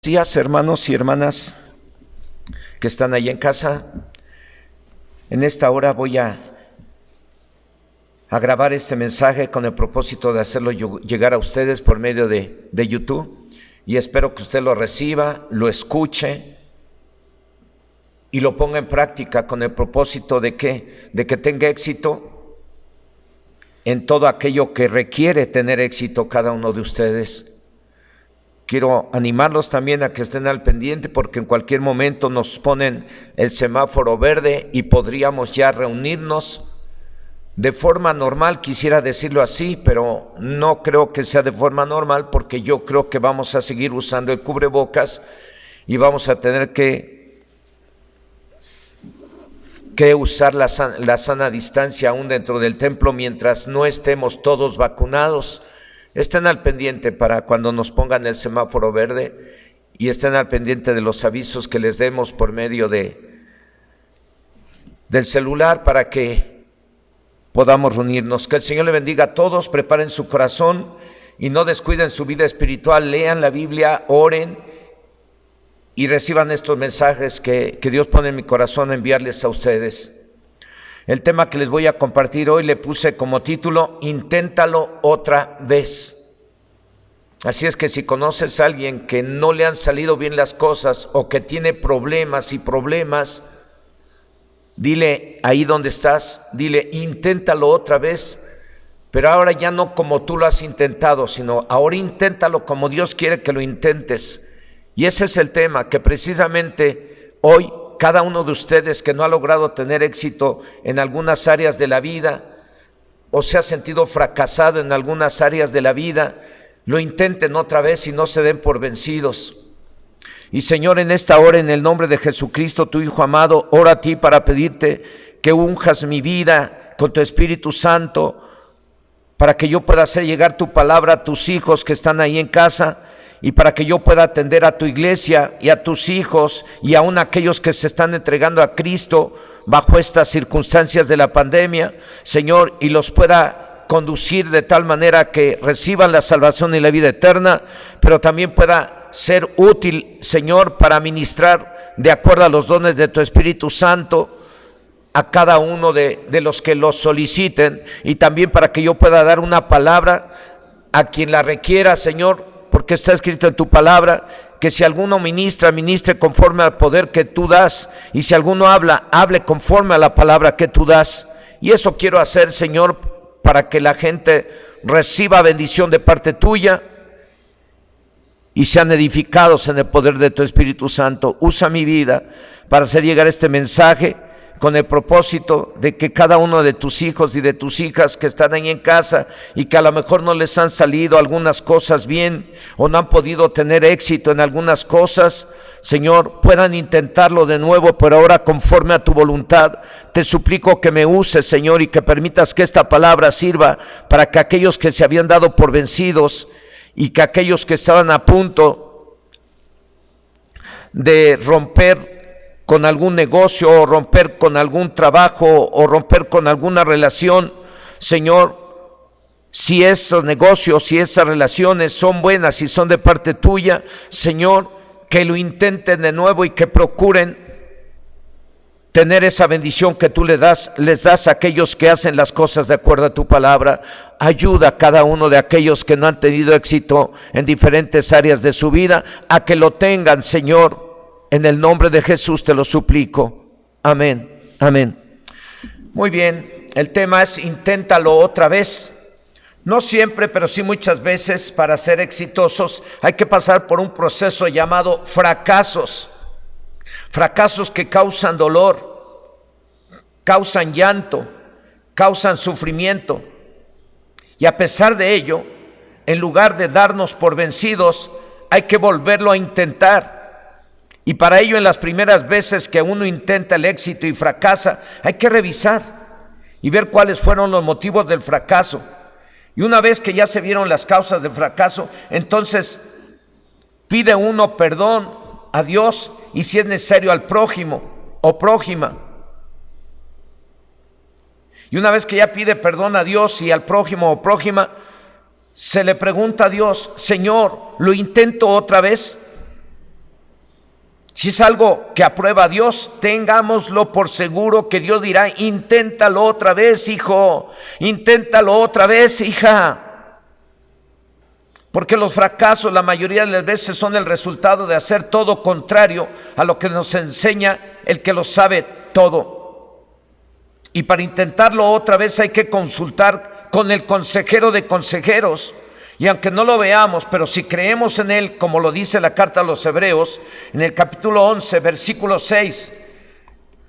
Días, hermanos y hermanas que están ahí en casa. En esta hora voy a grabar este mensaje con el propósito de hacerlo llegar a ustedes por medio de YouTube, y espero que usted lo reciba, lo escuche y lo ponga en práctica con el propósito de que tenga éxito en todo aquello que requiere tener éxito cada uno de ustedes. Quiero animarlos también a que estén al pendiente, porque en cualquier momento nos ponen el semáforo verde y podríamos ya reunirnos de forma normal, quisiera decirlo así, pero no creo que sea de forma normal, porque yo creo que vamos a seguir usando el cubrebocas y vamos a tener que usar la sana distancia aún dentro del templo mientras no estemos todos vacunados. Estén al pendiente para cuando nos pongan el semáforo verde, y estén al pendiente de los avisos que les demos por medio del celular para que podamos reunirnos. Que el Señor le bendiga a todos. Preparen su corazón y no descuiden su vida espiritual. Lean la Biblia, oren y reciban estos mensajes que Dios pone en mi corazón a enviarles a ustedes. El tema que les voy a compartir hoy le puse como título: Inténtalo otra vez. Así es que si conoces a alguien que no le han salido bien las cosas o que tiene problemas, dile ahí donde estás, dile: inténtalo otra vez, pero ahora ya no como tú lo has intentado, sino ahora inténtalo como Dios quiere que lo intentes. Y ese es el tema que precisamente hoy cada uno de ustedes que no ha logrado tener éxito en algunas áreas de la vida o se ha sentido fracasado en algunas áreas de la vida, lo intenten otra vez y no se den por vencidos. Y Señor, en esta hora, en el nombre de Jesucristo, tu Hijo amado, oro a ti para pedirte que unjas mi vida con tu Espíritu Santo, para que yo pueda hacer llegar tu palabra a tus hijos que están ahí en casa, y para que yo pueda atender a tu iglesia y a tus hijos y aún a aquellos que se están entregando a Cristo bajo estas circunstancias de la pandemia, Señor, y los pueda conducir de tal manera que reciban la salvación y la vida eterna, pero también pueda ser útil, Señor, para ministrar de acuerdo a los dones de tu Espíritu Santo a cada uno de los que los soliciten, y también para que yo pueda dar una palabra a quien la requiera, Señor, porque está escrito en tu palabra que si alguno ministra, ministre conforme al poder que tú das, y si alguno habla, hable conforme a la palabra que tú das. Y eso quiero hacer, Señor, para que la gente reciba bendición de parte tuya y sean edificados en el poder de tu Espíritu Santo. Usa mi vida para hacer llegar este mensaje con el propósito de que cada uno de tus hijos y de tus hijas que están ahí en casa y que a lo mejor no les han salido algunas cosas bien o no han podido tener éxito en algunas cosas, Señor, puedan intentarlo de nuevo, pero ahora conforme a tu voluntad. Te suplico que me uses, Señor, y que permitas que esta palabra sirva para que aquellos que se habían dado por vencidos y que aquellos que estaban a punto de romper con algún negocio, o romper con algún trabajo, o romper con alguna relación, Señor, si esos negocios, si esas relaciones son buenas y son de parte tuya, Señor, que lo intenten de nuevo y que procuren tener esa bendición que tú les das a aquellos que hacen las cosas de acuerdo a tu palabra. Ayuda a cada uno de aquellos que no han tenido éxito en diferentes áreas de su vida a que lo tengan, Señor. En el nombre de Jesús te lo suplico. Amén, amén. Muy bien, el tema es inténtalo otra vez. No siempre, pero sí muchas veces, para ser exitosos hay que pasar por un proceso llamado fracasos. Fracasos que causan dolor, causan llanto, causan sufrimiento. Y a pesar de ello, en lugar de darnos por vencidos, hay que volverlo a intentar. Y para ello, en las primeras veces que uno intenta el éxito y fracasa, hay que revisar y ver cuáles fueron los motivos del fracaso. Y una vez que ya se vieron las causas del fracaso, entonces pide uno perdón a Dios y, si es necesario, al prójimo o prójima. Y una vez que ya pide perdón a Dios y al prójimo o prójima, se le pregunta a Dios: Señor, ¿lo intento otra vez? Si es algo que aprueba a Dios, tengámoslo por seguro que Dios dirá: inténtalo otra vez, hijo, inténtalo otra vez, hija. Porque los fracasos la mayoría de las veces son el resultado de hacer todo contrario a lo que nos enseña el que lo sabe todo. Y para intentarlo otra vez hay que consultar con el consejero de consejeros. Y aunque no lo veamos, pero si creemos en él, como lo dice la carta a los Hebreos, en el capítulo 11, versículo 6,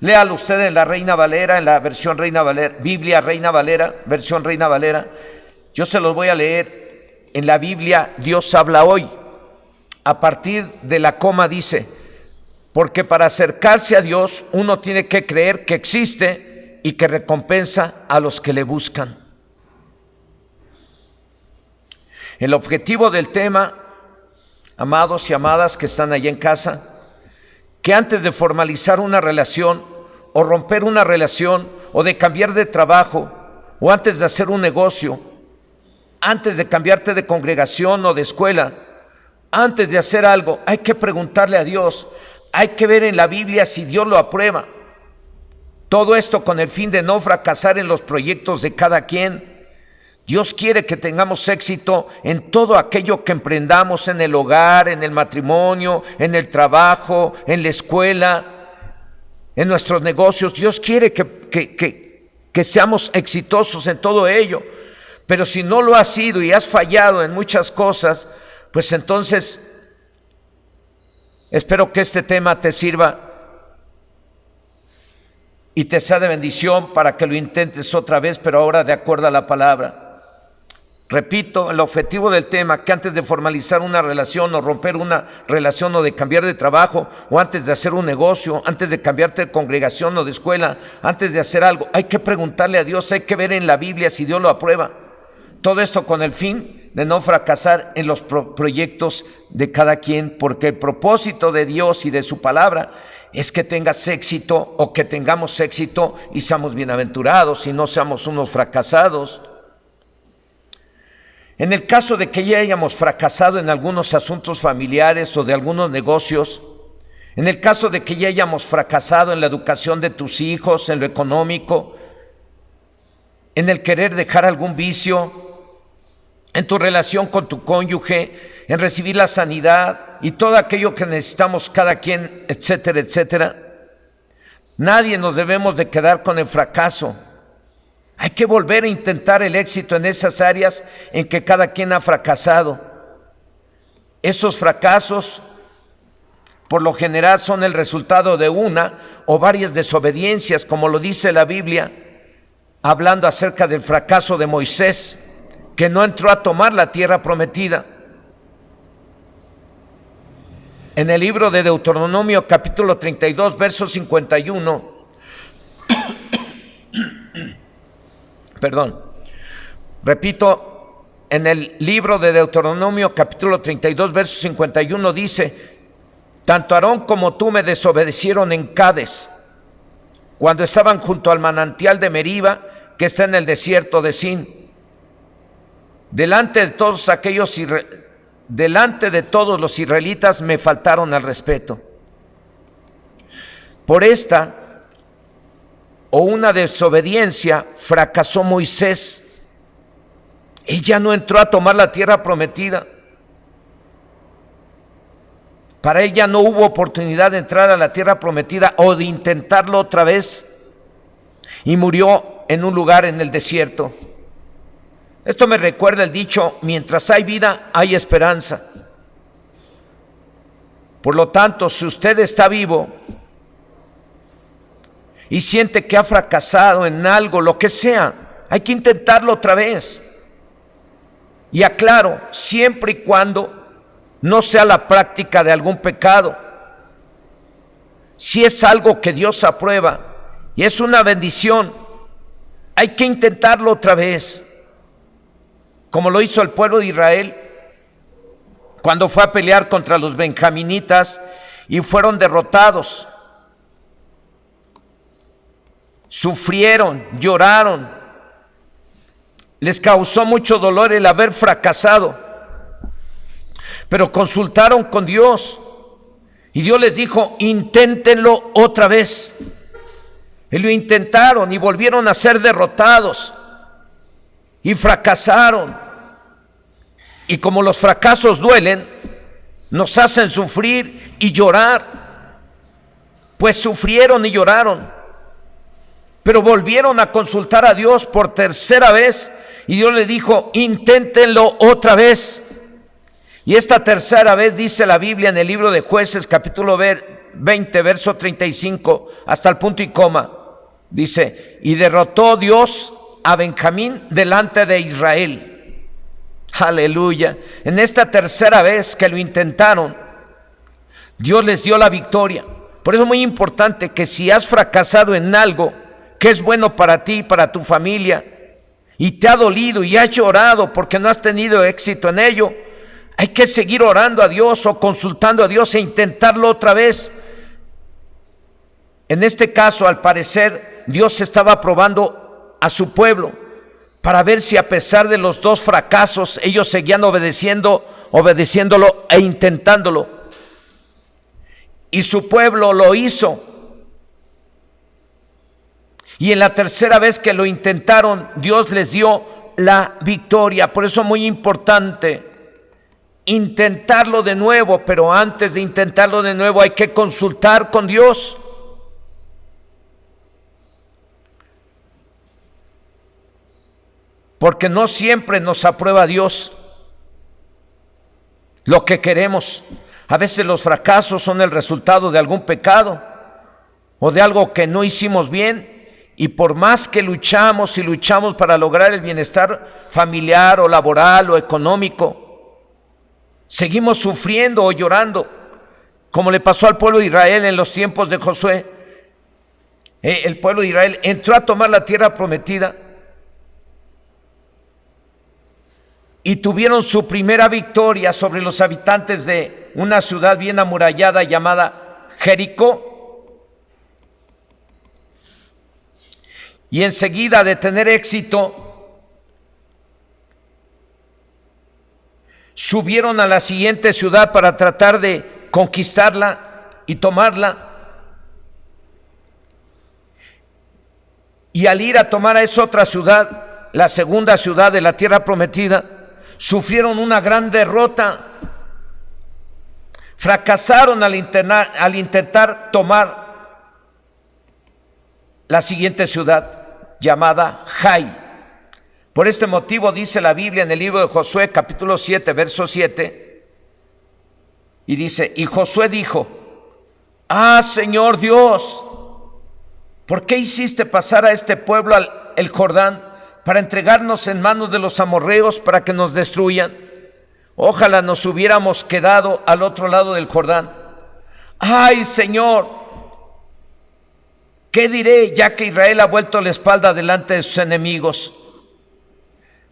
léalo usted en la Reina Valera, en la versión Reina Valera, Biblia Reina Valera, versión Reina Valera. Yo se los voy a leer en la Biblia Dios habla hoy. A partir de la coma dice: porque para acercarse a Dios uno tiene que creer que existe y que recompensa a los que le buscan. El objetivo del tema, amados y amadas que están allá en casa, que antes de formalizar una relación o romper una relación o de cambiar de trabajo o antes de hacer un negocio, antes de cambiarte de congregación o de escuela, antes de hacer algo, hay que preguntarle a Dios, hay que ver en la Biblia si Dios lo aprueba. Todo esto con el fin de no fracasar en los proyectos de cada quien. Dios quiere que tengamos éxito en todo aquello que emprendamos, en el hogar, en el matrimonio, en el trabajo, en la escuela, en nuestros negocios. Dios quiere que seamos exitosos en todo ello. Pero si no lo has sido y has fallado en muchas cosas, pues entonces espero que este tema te sirva y te sea de bendición para que lo intentes otra vez, pero ahora de acuerdo a la palabra. Repito, el objetivo del tema, que antes de formalizar una relación o romper una relación o de cambiar de trabajo o antes de hacer un negocio, antes de cambiarte de congregación o de escuela, antes de hacer algo, hay que preguntarle a Dios, hay que ver en la Biblia si Dios lo aprueba. Todo esto con el fin de no fracasar en los proyectos de cada quien, porque el propósito de Dios y de su palabra es que tengas éxito o que tengamos éxito y seamos bienaventurados y no seamos unos fracasados. En el caso de que ya hayamos fracasado en algunos asuntos familiares o de algunos negocios, en el caso de que ya hayamos fracasado en la educación de tus hijos, en lo económico, en el querer dejar algún vicio, en tu relación con tu cónyuge, en recibir la sanidad y todo aquello que necesitamos cada quien, etcétera, etcétera, nadie nos debemos de quedar con el fracaso. Hay que volver a intentar el éxito en esas áreas en que cada quien ha fracasado. Esos fracasos, por lo general, son el resultado de una o varias desobediencias, como lo dice la Biblia, hablando acerca del fracaso de Moisés, que no entró a tomar la tierra prometida. En el libro de Deuteronomio, capítulo 32, verso 51, repito, en el libro de Deuteronomio capítulo 32, verso 51 dice: tanto Aarón como tú me desobedecieron en Cades, cuando estaban junto al manantial de Meriba, que está en el desierto de Sin. Delante de todos los israelitas me faltaron al respeto. Por esta o una desobediencia fracasó Moisés. Ella no entró a tomar la tierra prometida. Para él ya no hubo oportunidad de entrar a la tierra prometida o de intentarlo otra vez, y murió en un lugar en el desierto. Esto me recuerda el dicho: mientras hay vida, hay esperanza. Por lo tanto, si usted está vivo y siente que ha fracasado en algo, lo que sea, hay que intentarlo otra vez. Y aclaro, siempre y cuando no sea la práctica de algún pecado. Si es algo que Dios aprueba y es una bendición, hay que intentarlo otra vez, como lo hizo el pueblo de Israel cuando fue a pelear contra los benjaminitas y fueron derrotados. Sufrieron, lloraron, les causó mucho dolor el haber fracasado, pero consultaron con Dios Y Dios les dijo, inténtenlo otra vez. Y lo intentaron y volvieron a ser derrotados. Y fracasaron. Y como los fracasos duelen, nos hacen sufrir y llorar. Pues sufrieron y lloraron. Pero volvieron a consultar a Dios por tercera vez. Y Dios les dijo, inténtenlo otra vez. Y esta tercera vez dice la Biblia en el libro de Jueces, capítulo 20, verso 35, hasta el punto y coma. Dice, y derrotó Dios a Benjamín delante de Israel. Aleluya. En esta tercera vez que lo intentaron, Dios les dio la victoria. Por eso es muy importante que si has fracasado en algo que es bueno para ti, para tu familia, y te ha dolido y has llorado porque no has tenido éxito en ello, hay que seguir orando a Dios o consultando a Dios e intentarlo otra vez. En este caso, al parecer, Dios estaba probando a su pueblo para ver si a pesar de los dos fracasos, ellos seguían obedeciéndolo e intentándolo. Y su pueblo lo hizo. Y en la tercera vez que lo intentaron, Dios les dio la victoria. Por eso es muy importante intentarlo de nuevo, pero antes de intentarlo de nuevo hay que consultar con Dios. Porque no siempre nos aprueba Dios lo que queremos. A veces los fracasos son el resultado de algún pecado o de algo que no hicimos bien. Y por más que luchamos y luchamos para lograr el bienestar familiar o laboral o económico, seguimos sufriendo o llorando, como le pasó al pueblo de Israel en los tiempos de Josué. El pueblo de Israel entró a tomar la tierra prometida y tuvieron su primera victoria sobre los habitantes de una ciudad bien amurallada llamada Jericó. Y enseguida de tener éxito, subieron a la siguiente ciudad para tratar de conquistarla y tomarla. Y al ir a tomar a esa otra ciudad, la segunda ciudad de la tierra prometida, sufrieron una gran derrota. Fracasaron al intentar tomar la siguiente ciudad, llamada Jai. Por este motivo dice la Biblia en el libro de Josué, capítulo 7, verso 7, y dice, y Josué dijo, Señor Dios, ¿por qué hiciste pasar a este pueblo el Jordán para entregarnos en manos de los amorreos para que nos destruyan? Ojalá nos hubiéramos quedado al otro lado del Jordán. ¡Ay, Señor! ¿Qué diré ya que Israel ha vuelto la espalda delante de sus enemigos?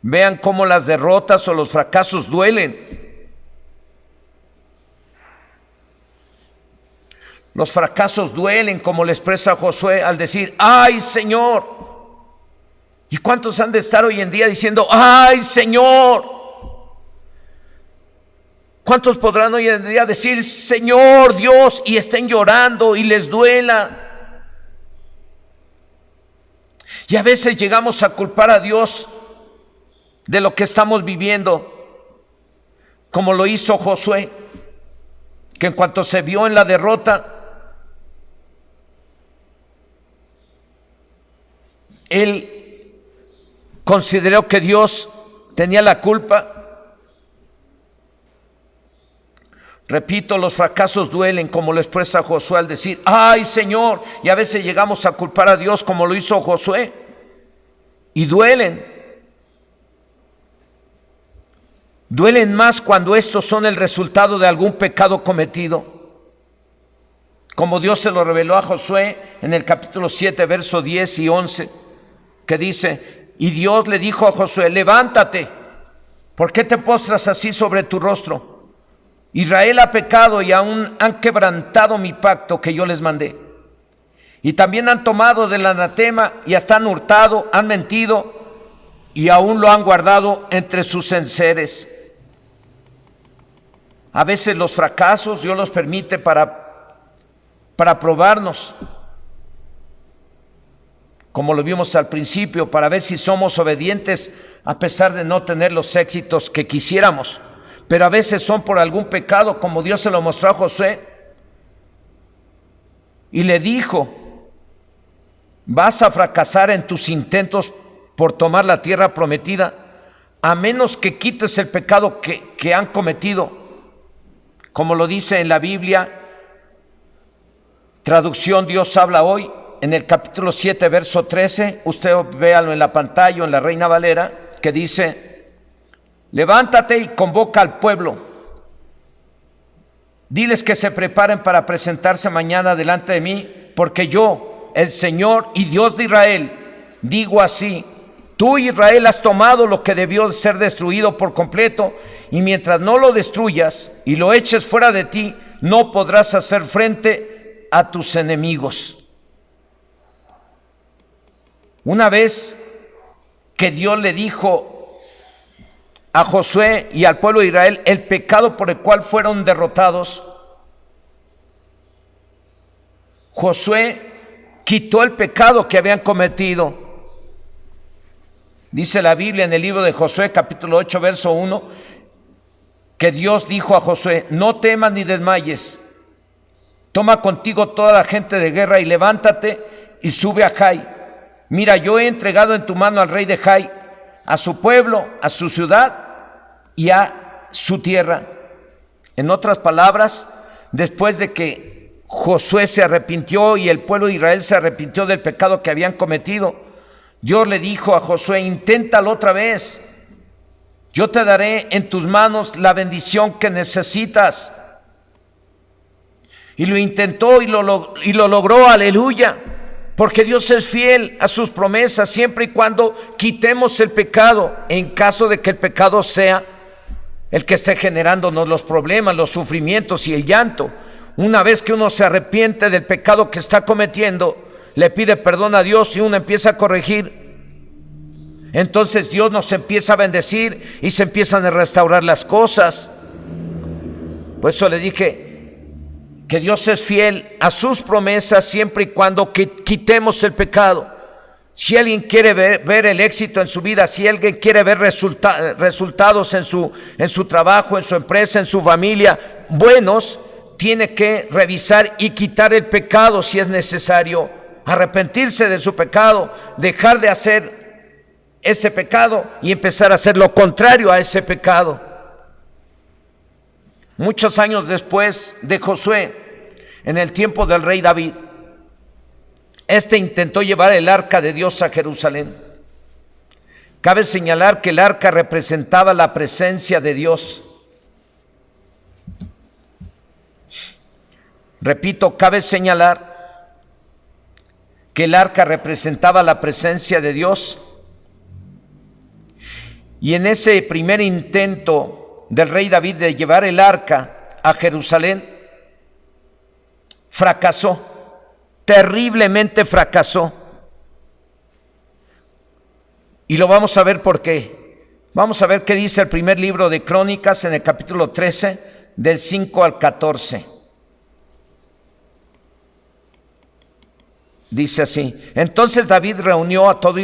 Vean cómo las derrotas o los fracasos duelen. Los fracasos duelen, como le expresa Josué al decir, ¡ay, Señor! ¿Y cuántos han de estar hoy en día diciendo, ¡ay, Señor! ¿Cuántos podrán hoy en día decir, Señor Dios, y estén llorando y les duela? Y a veces llegamos a culpar a Dios de lo que estamos viviendo, como lo hizo Josué, que en cuanto se vio en la derrota, él consideró que Dios tenía la culpa. Repito, los fracasos duelen, como lo expresa Josué al decir, ¡ay, Señor! Y a veces llegamos a culpar a Dios como lo hizo Josué. Y duelen. Duelen más cuando estos son el resultado de algún pecado cometido. Como Dios se lo reveló a Josué en el capítulo 7, verso 10 y 11, que dice, y Dios le dijo a Josué, levántate, ¿por qué te postras así sobre tu rostro? Israel ha pecado y aún han quebrantado mi pacto que yo les mandé. Y también han tomado del anatema y hasta han hurtado, han mentido y aún lo han guardado entre sus enseres. A veces los fracasos Dios los permite para para probarnos, como lo vimos al principio, para ver si somos obedientes a pesar de no tener los éxitos que quisiéramos. Pero a veces son por algún pecado, como Dios se lo mostró a Josué. Y le dijo: vas a fracasar en tus intentos por tomar la tierra prometida, a menos que quites el pecado que han cometido. Como lo dice en la Biblia, traducción Dios habla hoy, en el capítulo 7, verso 13, usted véalo en la pantalla, en la Reina Valera, que dice: levántate y convoca al pueblo. Diles que se preparen para presentarse mañana delante de mí, porque yo, el Señor y Dios de Israel, digo así: tú, Israel, has tomado lo que debió de ser destruido por completo, y mientras no lo destruyas y lo eches fuera de ti, no podrás hacer frente a tus enemigos. Una vez que Dios le dijo a Josué y al pueblo de Israel el pecado por el cual fueron derrotados, Josué quitó el pecado que habían cometido. Dice la Biblia en el libro de Josué, capítulo 8, verso 1, que Dios dijo a Josué: no temas ni desmayes, toma contigo toda la gente de guerra y levántate y sube a Jai. Mira, yo he entregado en tu mano al rey de Jai, a su pueblo, a su ciudad y a su tierra. En otras palabras, después de que Josué se arrepintió y el pueblo de Israel se arrepintió del pecado que habían cometido, Dios le dijo a Josué: inténtalo otra vez. Yo te daré en tus manos la bendición que necesitas. Y lo intentó y lo logró, aleluya. Porque Dios es fiel a sus promesas siempre y cuando quitemos el pecado, en caso de que el pecado sea el que esté generándonos los problemas, los sufrimientos y el llanto. Una vez que uno se arrepiente del pecado que está cometiendo, le pide perdón a Dios y uno empieza a corregir, entonces Dios nos empieza a bendecir y se empiezan a restaurar las cosas. Por eso le dije que Dios es fiel a sus promesas siempre y cuando quitemos el pecado. Si alguien quiere ver el éxito en su vida, si alguien quiere ver resultados en su trabajo, en su empresa, en su familia, buenos, tiene que revisar y quitar el pecado si es necesario, arrepentirse de su pecado, dejar de hacer ese pecado y empezar a hacer lo contrario a ese pecado. Muchos años después de Josué, en el tiempo del rey David, intentó llevar el arca de Dios a Jerusalén. Cabe señalar que el arca representaba la presencia de Dios. Repito, cabe señalar que el arca representaba la presencia de Dios. Y en ese primer intento del rey David de llevar el arca a Jerusalén, fracasó, terriblemente fracasó. Y lo vamos a ver por qué. Vamos a ver qué dice el primer libro de Crónicas en el capítulo 13, del 5 al 14. Dice así: entonces David reunió a todo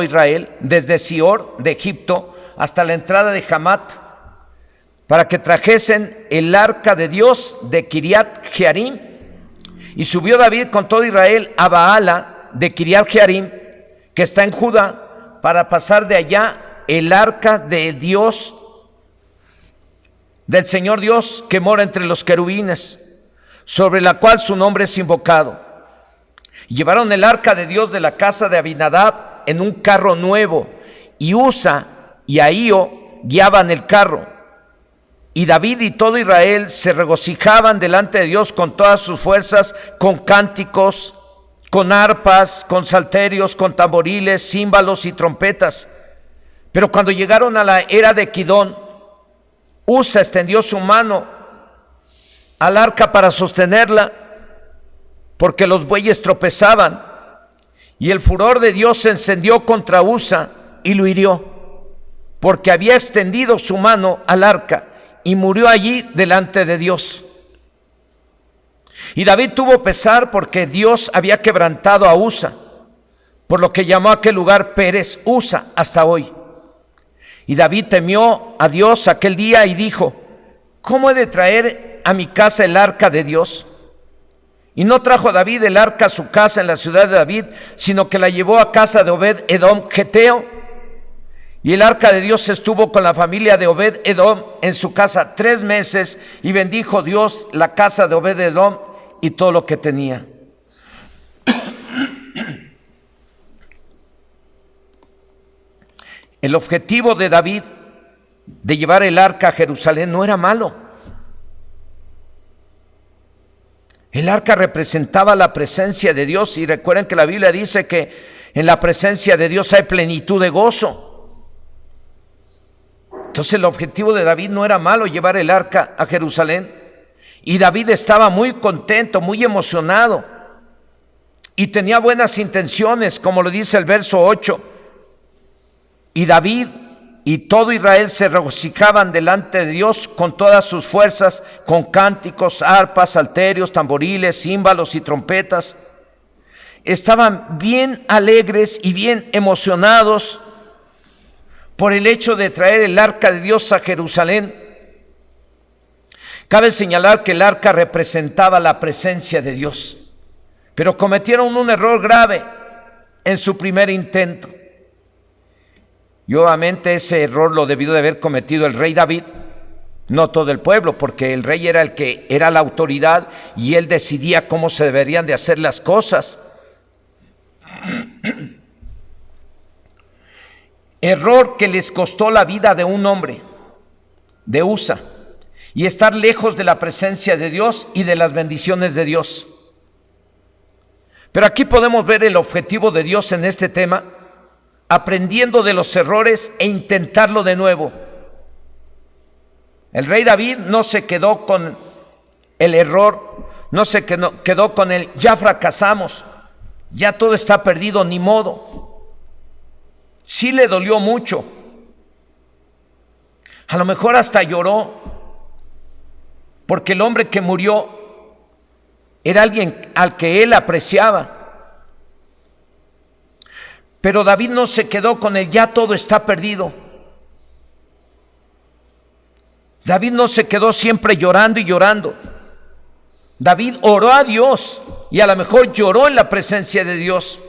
Israel desde Sior de Egipto hasta la entrada de Hamat, para que trajesen el arca de Dios de Kiriat Jearim. Y subió David con todo Israel a Baala de Kiriat Jearim, que está en Judá, para pasar de allá el arca de Dios, del Señor Dios, que mora entre los querubines, sobre la cual su nombre es invocado. Llevaron el arca de Dios de la casa de Abinadab en un carro nuevo, y Usa y Ahío guiaban el carro. Y David y todo Israel se regocijaban delante de Dios con todas sus fuerzas, con cánticos, con arpas, con salterios, con tamboriles, címbalos y trompetas. Pero cuando llegaron a la era de Kidón, Usa extendió su mano al arca para sostenerla, porque los bueyes tropezaban, y el furor de Dios se encendió contra Usa y lo hirió, porque había extendido su mano al arca, y murió allí delante de Dios. Y David tuvo pesar porque Dios había quebrantado a Usa, por lo que llamó a aquel lugar Pérez Usa hasta hoy. Y David temió a Dios aquel día y dijo: ¿cómo he de traer a mi casa el arca de Dios? Y no trajo David el arca a su casa en la ciudad de David, sino que la llevó a casa de Obed-edom geteo. Y el arca de Dios estuvo con la familia de Obed-edom en su casa 3 meses, y bendijo Dios la casa de Obed-edom y todo lo que tenía. El objetivo de David de llevar el arca a Jerusalén no era malo. El arca representaba la presencia de Dios, y recuerden que la Biblia dice que en la presencia de Dios hay plenitud de gozo. Entonces el objetivo de David no era malo, llevar el arca a Jerusalén. Y David estaba muy contento, muy emocionado, y tenía buenas intenciones, como lo dice el verso 8. Y David y todo Israel se regocijaban delante de Dios con todas sus fuerzas, con cánticos, arpas, salterios, tamboriles, címbalos y trompetas. Estaban bien alegres y bien emocionados por el hecho de traer el arca de Dios a Jerusalén. Cabe señalar que el arca representaba la presencia de Dios, pero cometieron un error grave en su primer intento. Y obviamente ese error lo debió de haber cometido el rey David, no todo el pueblo, porque el rey era el que era la autoridad y él decidía cómo se deberían de hacer las cosas. Error que les costó la vida de un hombre, de Usa, y estar lejos de la presencia de Dios y de las bendiciones de Dios. Pero aquí podemos ver el objetivo de Dios en este tema, aprendiendo de los errores e intentarlo de nuevo. El rey David no se quedó con el error, no se quedó con el ya fracasamos, ya todo está perdido, ni modo. Sí le dolió mucho, a lo mejor hasta lloró, porque el hombre que murió era alguien al que él apreciaba. Pero David no se quedó con el ya todo está perdido. David no se quedó siempre llorando y llorando. David oró a Dios y a lo mejor lloró en la presencia de Dios.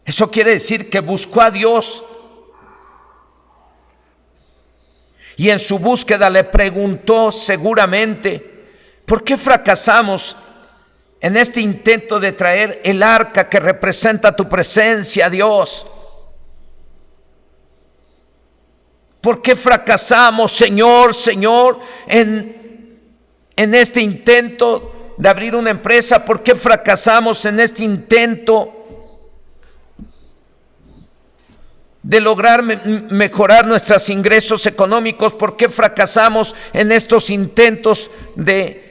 Eso quiere decir que buscó a Dios. Y en su búsqueda le preguntó seguramente: ¿por qué fracasamos en este intento de traer el arca que representa tu presencia, Dios? ¿Por qué fracasamos, Señor, en este intento de abrir una empresa? ¿Por qué fracasamos en este intento de lograr mejorar nuestros ingresos económicos? ¿Por qué fracasamos en estos intentos de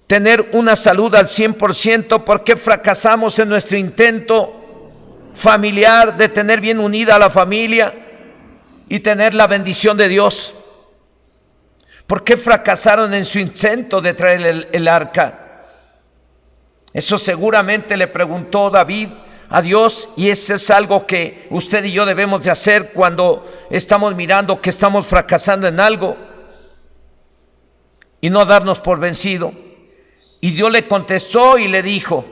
tener una salud al 100%? ¿Por qué fracasamos en nuestro intento familiar de tener bien unida a la familia y tener la bendición de Dios? ¿Por qué fracasaron en su intento de traer el arca? Eso seguramente le preguntó David a Dios, y eso es algo que usted y yo debemos de hacer cuando estamos mirando que estamos fracasando en algo, y no darnos por vencido. Y Dios le contestó y le dijo: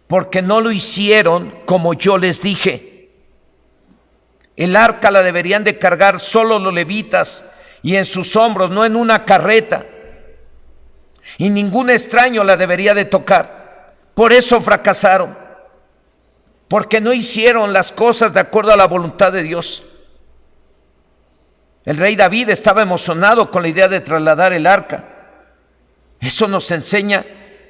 porque no lo hicieron como yo les dije. El arca la deberían de cargar solo los levitas y en sus hombros, no en una carreta. Y ningún extraño la debería de tocar. Por eso fracasaron, porque no hicieron las cosas de acuerdo a la voluntad de Dios. El rey David estaba emocionado con la idea de trasladar el arca. Eso nos enseña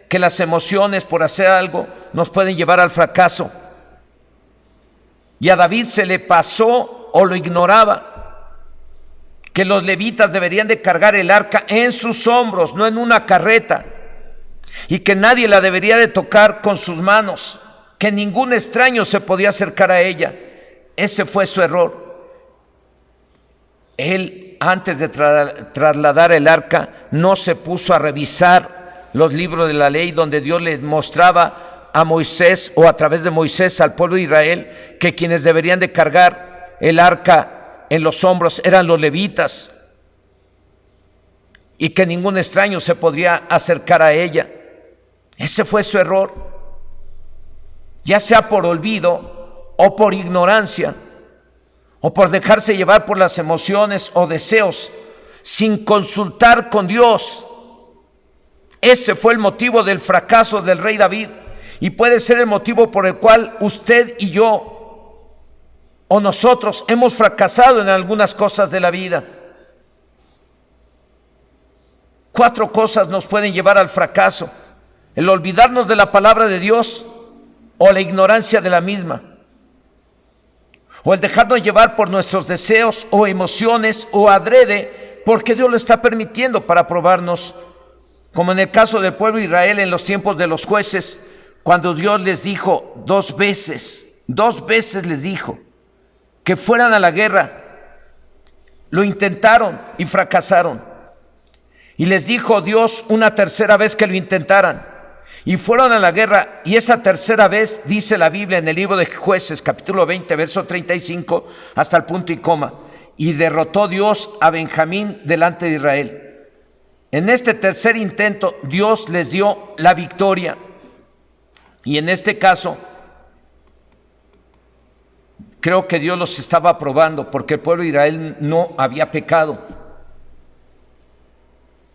que las emociones por hacer algo nos pueden llevar al fracaso. Y a David se le pasó o lo ignoraba, que los levitas deberían de cargar el arca en sus hombros, no en una carreta, y que nadie la debería de tocar con sus manos, que ningún extraño se podía acercar a ella. Ese fue su error. Él antes de trasladar el arca no se puso a revisar los libros de la ley donde Dios le mostraba a Moisés, o a través de Moisés al pueblo de Israel, que quienes deberían de cargar el arca en los hombros eran los levitas y que ningún extraño se podría acercar a ella? Ese fue su error, ya sea por olvido o por ignorancia, o por dejarse llevar por las emociones o deseos sin consultar con Dios. Ese fue el motivo del fracaso del rey David, y puede ser el motivo por el cual usted y yo o nosotros hemos fracasado en algunas cosas de la vida. 4 cosas nos pueden llevar al fracaso: el olvidarnos de la palabra de Dios, o la ignorancia de la misma, o el dejarnos llevar por nuestros deseos o emociones, o adrede porque Dios lo está permitiendo para probarnos, como en el caso del pueblo de Israel en los tiempos de los jueces, cuando Dios les dijo 2 veces les dijo que fueran a la guerra. Lo intentaron y fracasaron, y les dijo Dios una tercera vez que lo intentaran, y fueron a la guerra. Y esa tercera vez, dice la Biblia en el libro de Jueces, capítulo 20, verso 35, hasta el punto y coma: y derrotó Dios a Benjamín delante de Israel. En este tercer intento Dios les dio la victoria, y en este caso creo que Dios los estaba probando, porque el pueblo de Israel no había pecado.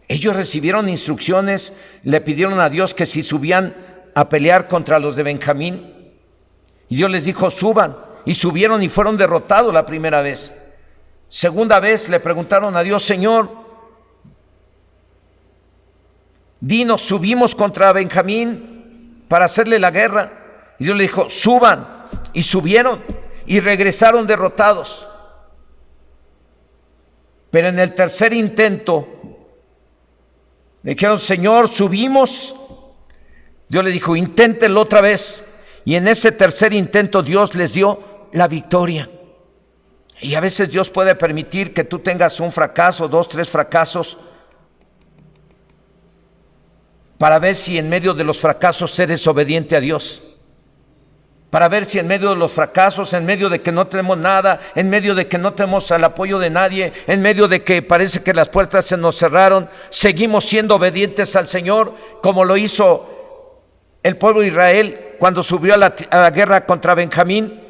Ellos recibieron instrucciones, le pidieron a Dios que si subían a pelear contra los de Benjamín, y Dios les dijo suban, y subieron y fueron derrotados la primera vez. Segunda vez le preguntaron a Dios: Señor, dinos, subimos contra Benjamín para hacerle la guerra. Y Dios le dijo suban, y subieron y regresaron derrotados. Pero en el tercer intento le dijeron: Señor, subimos. Dios le dijo: inténtenlo otra vez. Y en ese tercer intento Dios les dio la victoria. Y a veces Dios puede permitir que tú tengas un fracaso, 2, 3 fracasos, para ver si en medio de los fracasos eres obediente a Dios. Para ver si en medio de los fracasos, en medio de que no tenemos nada, en medio de que no tenemos el apoyo de nadie, en medio de que parece que las puertas se nos cerraron, seguimos siendo obedientes al Señor, como lo hizo el pueblo de Israel cuando subió a la guerra contra Benjamín.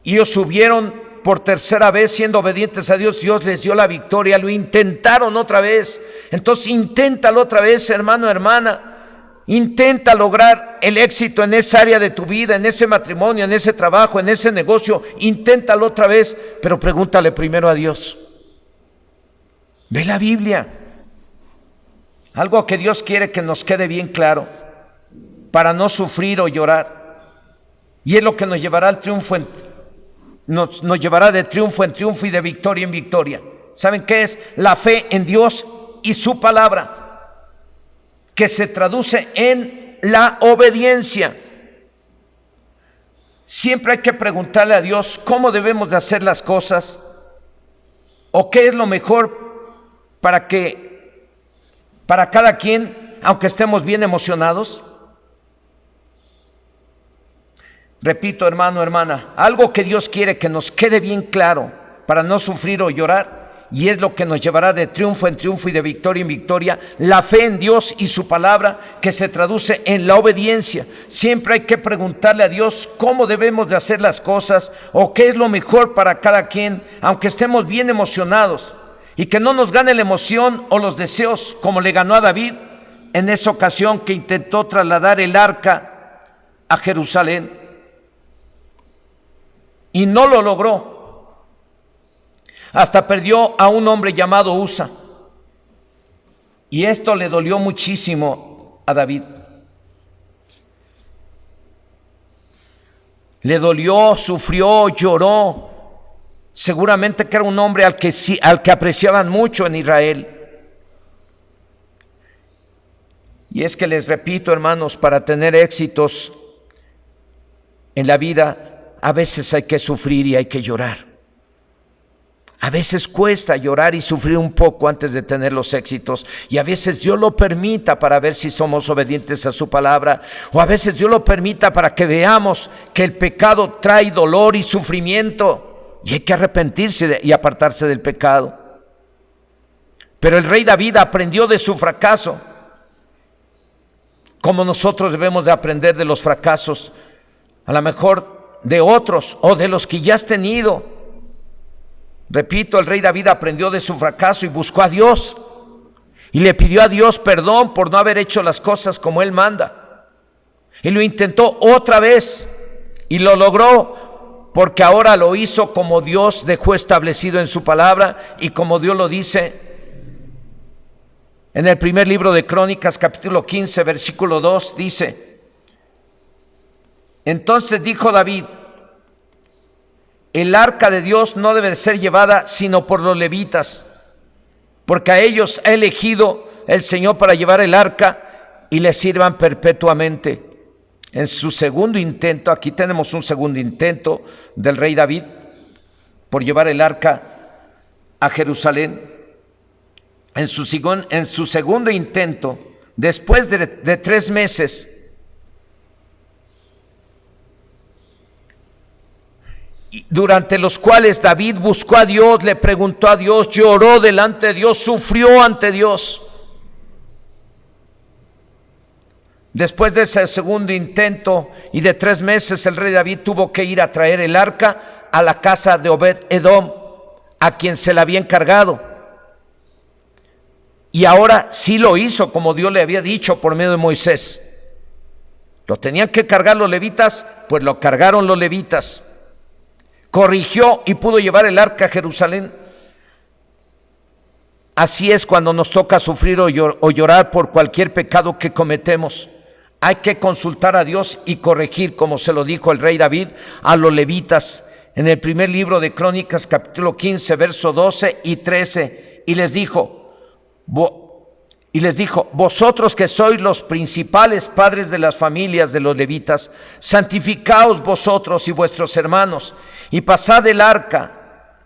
Y ellos subieron por tercera vez siendo obedientes a Dios. Dios les dio la victoria. Lo intentaron otra vez. Entonces inténtalo otra vez, hermano, hermana. Intenta lograr el éxito en esa área de tu vida, en ese matrimonio, en ese trabajo, en ese negocio. Inténtalo otra vez, pero pregúntale primero a Dios. Ve la Biblia. Algo que Dios quiere que nos quede bien claro, para no sufrir o llorar. Y es lo que nos llevará al triunfo, nos llevará de triunfo en triunfo y de victoria en victoria. ¿Saben qué es? La fe en Dios y su palabra, que se traduce en la obediencia. Siempre hay que preguntarle a Dios cómo debemos de hacer las cosas, o qué es lo mejor para cada quien, aunque estemos bien emocionados. Repito, hermano, hermana, algo que Dios quiere que nos quede bien claro para no sufrir o llorar, y es lo que nos llevará de triunfo en triunfo y de victoria en victoria: la fe en Dios y su palabra, que se traduce en la obediencia. Siempre hay que preguntarle a Dios cómo debemos de hacer las cosas, o qué es lo mejor para cada quien, aunque estemos bien emocionados, y que no nos gane la emoción o los deseos, como le ganó a David en esa ocasión que intentó trasladar el arca a Jerusalén y no lo logró. Hasta perdió a un hombre llamado Usa, y esto le dolió muchísimo a David. Le dolió, sufrió, lloró. Seguramente que era un hombre al que apreciaban mucho en Israel. Y es que les repito, hermanos, para tener éxitos en la vida, a veces hay que sufrir y hay que llorar. A veces cuesta llorar y sufrir un poco antes de tener los éxitos, y a veces Dios lo permita para ver si somos obedientes a su palabra, o a veces Dios lo permita para que veamos que el pecado trae dolor y sufrimiento y hay que arrepentirse y apartarse del pecado. Pero el rey David aprendió de su fracaso, como nosotros debemos de aprender de los fracasos, a lo mejor de otros o de los que ya has tenido. Repito, el rey David aprendió de su fracaso y buscó a Dios y le pidió a Dios perdón por no haber hecho las cosas como él manda. Y lo intentó otra vez y lo logró, porque ahora lo hizo como Dios dejó establecido en su palabra y como Dios lo dice en el primer libro de Crónicas, capítulo 15, versículo 2, dice: entonces dijo David: el arca de Dios no debe ser llevada sino por los levitas, porque a ellos ha elegido el Señor para llevar el arca y le sirvan perpetuamente. En su segundo intento, aquí tenemos un segundo intento del rey David por llevar el arca a Jerusalén. En su segundo intento, después de 3 meses, durante los cuales David buscó a Dios, le preguntó a Dios, lloró delante de Dios, sufrió ante Dios. Después de ese segundo intento y de 3 meses, el rey David tuvo que ir a traer el arca a la casa de Obed-Edom, a quien se la había encargado. Y ahora sí lo hizo como Dios le había dicho por medio de Moisés. Lo tenían que cargar los levitas, pues lo cargaron los levitas. Corrigió y pudo llevar el arca a Jerusalén. Así es cuando nos toca sufrir o llorar por cualquier pecado que cometemos. Hay que consultar a Dios y corregir, como se lo dijo el rey David a los levitas en el primer libro de Crónicas, capítulo 15, verso 12 y 13. Y les dijo, vosotros que sois los principales padres de las familias de los levitas, santificaos vosotros y vuestros hermanos, y pasad el arca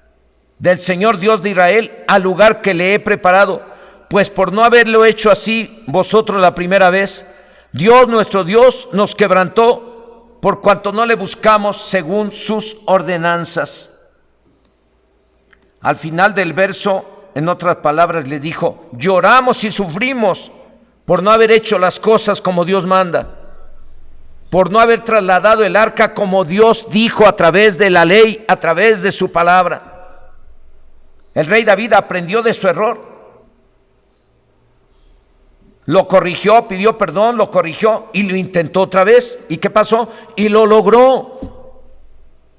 del Señor Dios de Israel al lugar que le he preparado, pues por no haberlo hecho así vosotros la primera vez, Dios nuestro Dios nos quebrantó por cuanto no le buscamos según sus ordenanzas. Al final del verso, en otras palabras, le dijo: lloramos y sufrimos por no haber hecho las cosas como Dios manda, por no haber trasladado el arca como Dios dijo a través de la ley, a través de su palabra. El rey David aprendió de su error, lo corrigió, pidió perdón, lo corrigió y lo intentó otra vez. ¿Y qué pasó? Y lo logró.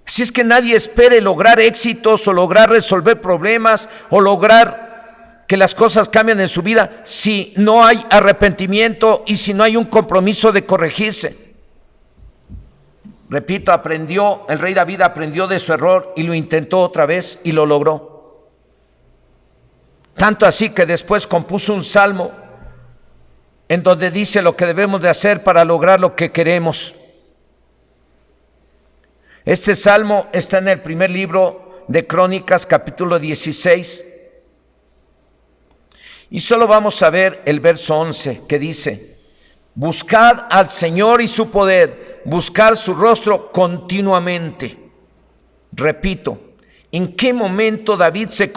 Si es que nadie espere lograr éxitos o lograr resolver problemas o lograr que las cosas cambien en su vida si no hay arrepentimiento y si no hay un compromiso de corregirse. Repito, el rey David aprendió de su error y lo intentó otra vez y lo logró. Tanto así que después compuso un salmo en donde dice lo que debemos de hacer para lograr lo que queremos. Este salmo está en el primer libro de Crónicas, capítulo 16. Y solo vamos a ver el verso 11, que dice: buscad al Señor y su poder, buscar su rostro continuamente. Repito, ¿en qué momento David se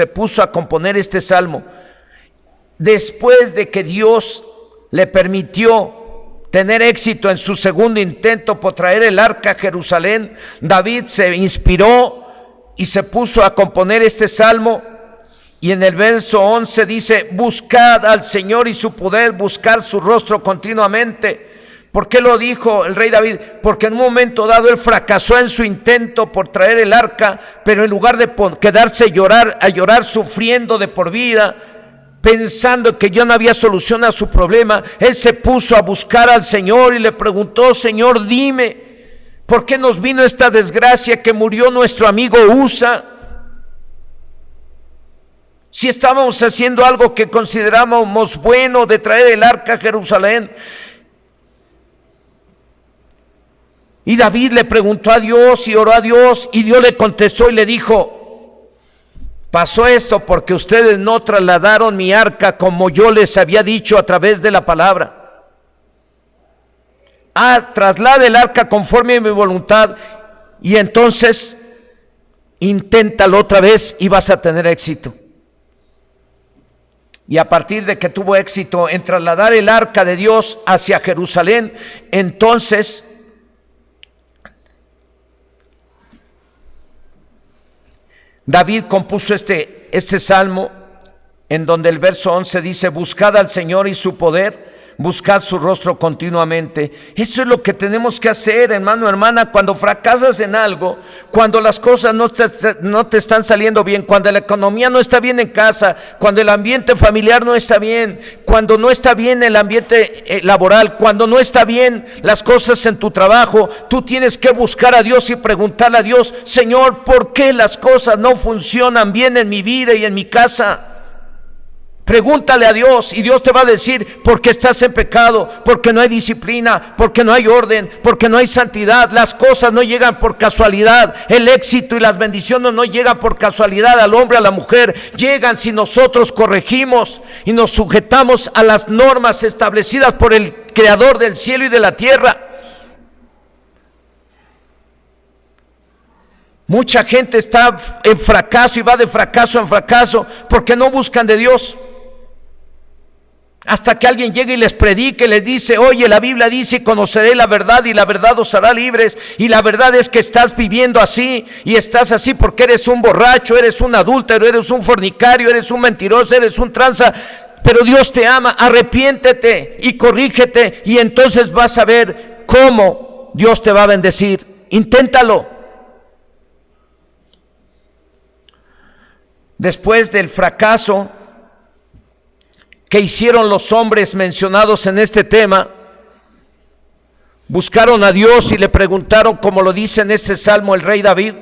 puso a componer este salmo? Después de que Dios le permitió tener éxito en su segundo intento por traer el arca a Jerusalén, David se inspiró y se puso a componer este salmo. Y en el verso 11 dice: buscad al Señor y su poder, buscar su rostro continuamente. ¿Por qué lo dijo el rey David? Porque en un momento dado él fracasó en su intento por traer el arca, pero en lugar de quedarse a llorar sufriendo de por vida, pensando que ya no había solución a su problema, él se puso a buscar al Señor y le preguntó: Señor, dime, ¿por qué nos vino esta desgracia que murió nuestro amigo Usa? Si estábamos haciendo algo que considerábamos bueno de traer el arca a Jerusalén. Y David le preguntó a Dios y oró a Dios, y Dios le contestó y le dijo: Pasó esto porque ustedes no trasladaron mi arca como yo les había dicho a través de la palabra. Traslade el arca conforme a mi voluntad y entonces inténtalo otra vez y vas a tener éxito. Y a partir de que tuvo éxito en trasladar el arca de Dios hacia Jerusalén, entonces David compuso este salmo en donde el verso 11 dice: buscad al Señor y su poder, buscad su rostro continuamente. Eso es lo que tenemos que hacer, hermano, hermana, cuando fracasas en algo, cuando las cosas no te están saliendo bien, cuando la economía no está bien en casa, cuando el ambiente familiar no está bien, cuando no está bien el ambiente laboral, cuando no está bien las cosas en tu trabajo, tú tienes que buscar a Dios y preguntarle a Dios: Señor, ¿por qué las cosas no funcionan bien en mi vida y en mi casa? Pregúntale a Dios y Dios te va a decir: porque estás en pecado, porque no hay disciplina, porque no hay orden, porque no hay santidad. Las cosas no llegan por casualidad. El éxito y las bendiciones no llegan por casualidad al hombre, a la mujer. Llegan si nosotros corregimos y nos sujetamos a las normas establecidas por el Creador del cielo y de la tierra. Mucha gente está en fracaso y va de fracaso en fracaso porque no buscan de Dios. Hasta que alguien llegue y les predique, les dice: oye, la Biblia dice: conoceré la verdad y la verdad os hará libres. Y la verdad es que estás viviendo así y estás así porque eres un borracho, eres un adúltero, eres un fornicario, eres un mentiroso, eres un tranza. Pero Dios te ama, arrepiéntete y corrígete y entonces vas a ver cómo Dios te va a bendecir. Inténtalo. Después del fracaso que hicieron los hombres mencionados en este tema, buscaron a Dios y le preguntaron, como lo dice en este salmo el rey David.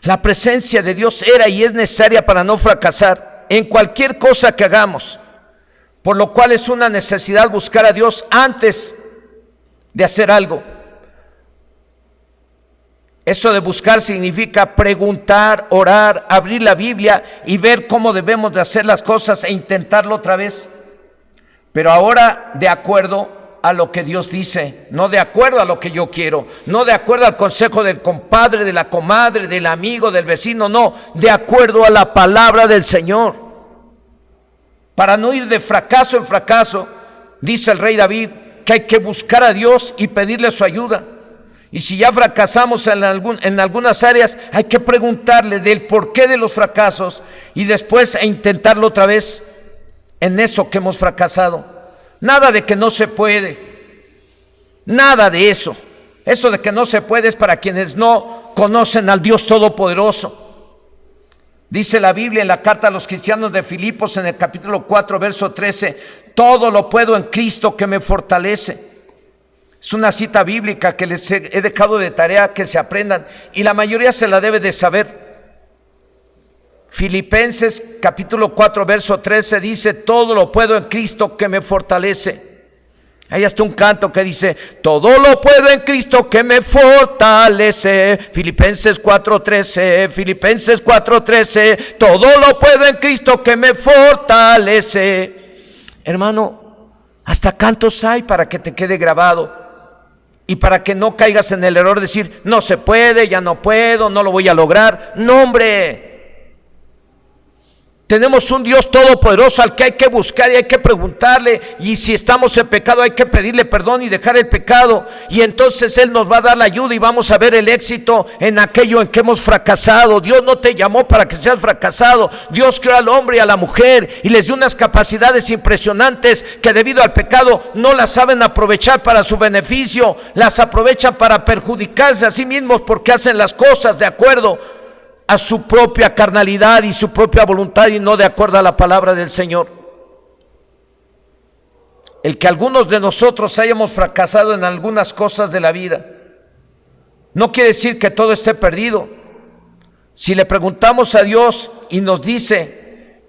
La presencia de Dios era y es necesaria para no fracasar en cualquier cosa que hagamos, por lo cual es una necesidad buscar a Dios antes de hacer algo. Eso de buscar significa preguntar, orar, abrir la Biblia y ver cómo debemos de hacer las cosas e intentarlo otra vez. Pero ahora de acuerdo a lo que Dios dice, no de acuerdo a lo que yo quiero, no de acuerdo al consejo del compadre, de la comadre, del amigo, del vecino, no, de acuerdo a la palabra del Señor. Para no ir de fracaso en fracaso, dice el rey David que hay que buscar a Dios y pedirle su ayuda. Y si ya fracasamos en algunas áreas, hay que preguntarle del porqué de los fracasos y después intentarlo otra vez en eso que hemos fracasado. Nada de que no se puede, nada de eso. Eso de que no se puede es para quienes no conocen al Dios Todopoderoso. Dice la Biblia en la carta a los cristianos de Filipos en el capítulo 4, verso 13: todo lo puedo en Cristo que me fortalece. Es una cita bíblica que les he dejado de tarea que se aprendan y la mayoría se la debe de saber. Filipenses capítulo 4 verso 13 dice: todo lo puedo en Cristo que me fortalece. Ahí está un canto que dice: todo lo puedo en Cristo que me fortalece. Filipenses 4:13, Filipenses 4:13, todo lo puedo en Cristo que me fortalece. Hermano, hasta cantos hay para que te quede grabado. Y para que no caigas en el error de decir: no se puede, ya no puedo, no lo voy a lograr. No, hombre. Tenemos un Dios todopoderoso al que hay que buscar y hay que preguntarle. Y si estamos en pecado hay que pedirle perdón y dejar el pecado. Y entonces Él nos va a dar la ayuda y vamos a ver el éxito en aquello en que hemos fracasado. Dios no te llamó para que seas fracasado. Dios creó al hombre y a la mujer y les dio unas capacidades impresionantes que debido al pecado no las saben aprovechar para su beneficio. Las aprovechan para perjudicarse a sí mismos porque hacen las cosas de acuerdo a su propia carnalidad y su propia voluntad y no de acuerdo a la palabra del Señor. El que algunos de nosotros hayamos fracasado en algunas cosas de la vida no quiere decir que todo esté perdido. Si le preguntamos a Dios y nos dice